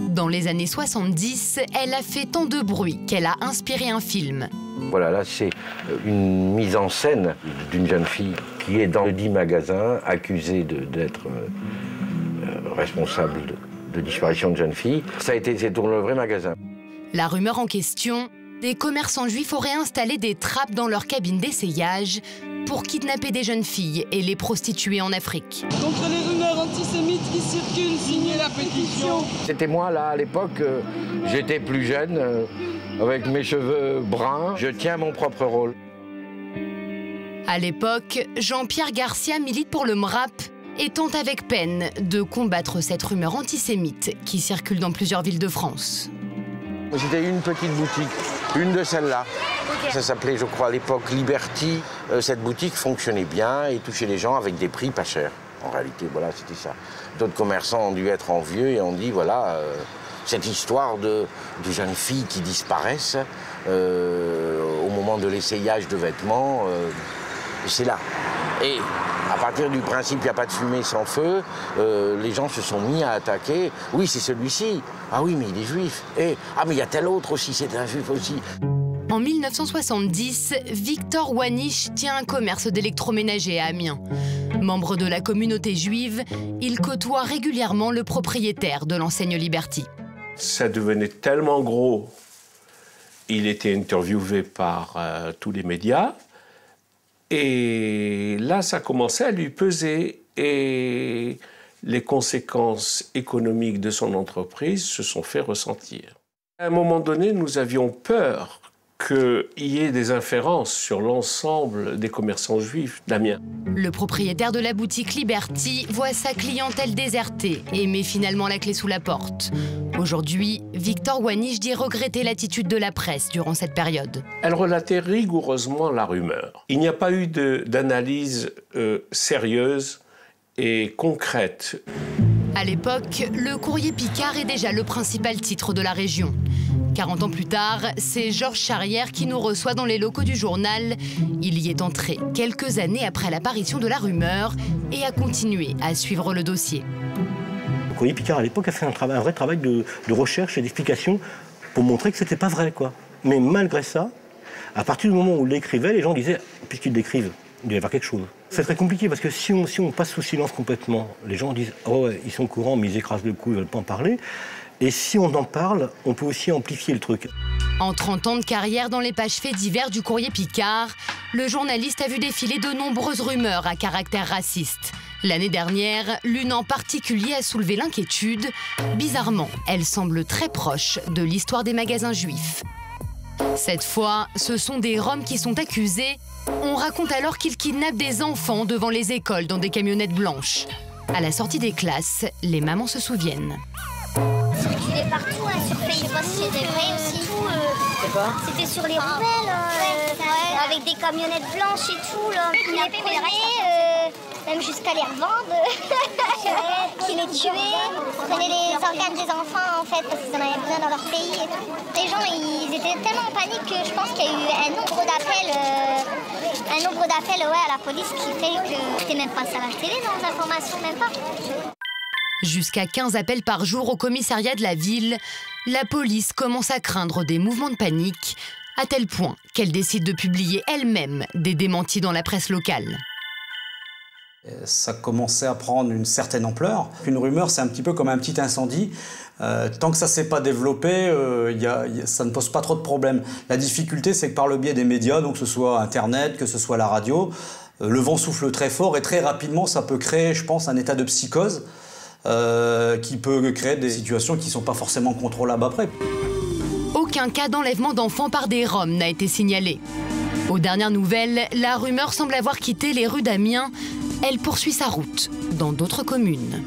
Dans les années 70, elle a fait tant de bruit qu'elle a inspiré un film. Voilà, là c'est une mise en scène d'une jeune fille qui est dans le dit magasin, accusée d'être responsable de disparition de jeunes filles. C'est dans le vrai magasin. La rumeur en question, des commerçants juifs auraient installé des trappes dans leur cabine d'essayage pour kidnapper des jeunes filles et les prostituer en Afrique. Contre les rumeurs antisémites qui circulent, signez la pétition. C'était moi, là, à l'époque, j'étais plus jeune, avec mes cheveux bruns. Je tiens mon propre rôle. À l'époque, Jean-Pierre Garcia milite pour le MRAP et tente avec peine de combattre cette rumeur antisémite qui circule dans plusieurs villes de France. C'était une petite boutique, une de celles-là. Okay. Ça s'appelait, je crois, à l'époque Liberty. Cette boutique fonctionnait bien et touchait les gens avec des prix pas chers. En réalité, voilà, c'était ça. D'autres commerçants ont dû être envieux et ont dit, voilà, cette histoire de jeunes filles qui disparaissent au moment de l'essayage de vêtements, c'est là. Et à partir du principe qu'il n'y a pas de fumée sans feu, les gens se sont mis à attaquer. Oui, c'est celui-ci. Ah oui, mais il est juif. Et, ah, mais il y a tel autre aussi, c'est un juif aussi. En 1970, Victor Wanisch tient un commerce d'électroménager à Amiens. Membre de la communauté juive, il côtoie régulièrement le propriétaire de l'enseigne Liberty. Ça devenait tellement gros, il était interviewé par tous les médias. Et là, ça commençait à lui peser et les conséquences économiques de son entreprise se sont fait ressentir. À un moment donné, nous avions peur qu'il y ait des inférences sur l'ensemble des commerçants juifs d'Amiens. Le propriétaire de la boutique Liberty voit sa clientèle désertée et met finalement la clé sous la porte. Aujourd'hui, Victor Wanisch dit regretter l'attitude de la presse durant cette période. Elle relatait rigoureusement la rumeur. Il n'y a pas eu d'analyse sérieuse et concrète. À l'époque, le Courrier Picard est déjà le principal titre de la région. 40 ans plus tard, c'est Georges Charrière qui nous reçoit dans les locaux du journal. Il y est entré quelques années après l'apparition de la rumeur et a continué à suivre le dossier. Le Courrier Picard, à l'époque, a fait un vrai travail de recherche et d'explication pour montrer que c'était pas vrai, quoi. Mais malgré ça, à partir du moment où il l'écrivait, les gens disaient, puisqu'ils l'écrivent, il doit y avoir quelque chose. C'est très compliqué parce que si on passe sous silence complètement, les gens disent « Oh, ouais, ils sont au courant, mais ils écrasent le cou, ils ne veulent pas en parler ». Et si on en parle, on peut aussi amplifier le truc. En 30 ans de carrière dans les pages faits divers du Courrier Picard, le journaliste a vu défiler de nombreuses rumeurs à caractère raciste. L'année dernière, l'une en particulier a soulevé l'inquiétude. Bizarrement, elle semble très proche de l'histoire des magasins juifs. Cette fois, ce sont des Roms qui sont accusés. On raconte alors qu'ils kidnappent des enfants devant les écoles dans des camionnettes blanches. À la sortie des classes, les mamans se souviennent. Circulait partout, hein, sur Facebook, c'était vrai aussi. C'était sur les rouelles, avec des camionnettes blanches et tout. Là. Ils les prenaient, même jusqu'à les revendre, qui les tuaient. Ils prenaient les organes des enfants, en fait, parce qu'ils en avaient besoin dans leur pays. Et tout. Les gens, ils étaient tellement en panique que je pense qu'il y a eu un nombre d'appels à la police qui fait que c'était même pas ça à la télé dans les informations, même pas. Jusqu'à 15 appels par jour au commissariat de la ville, la police commence à craindre des mouvements de panique, à tel point qu'elle décide de publier elle-même des démentis dans la presse locale. Ça commençait à prendre une certaine ampleur. Une rumeur, c'est un petit peu comme un petit incendie. Tant que ça ne s'est pas développé, ça ne pose pas trop de problèmes. La difficulté, c'est que par le biais des médias, donc que ce soit Internet, que ce soit la radio, le vent souffle très fort et très rapidement, ça peut créer, je pense, un état de psychose. Qui peut créer des situations qui ne sont pas forcément contrôlables après. Aucun cas d'enlèvement d'enfants par des Roms n'a été signalé. Aux dernières nouvelles, la rumeur semble avoir quitté les rues d'Amiens. Elle poursuit sa route dans d'autres communes.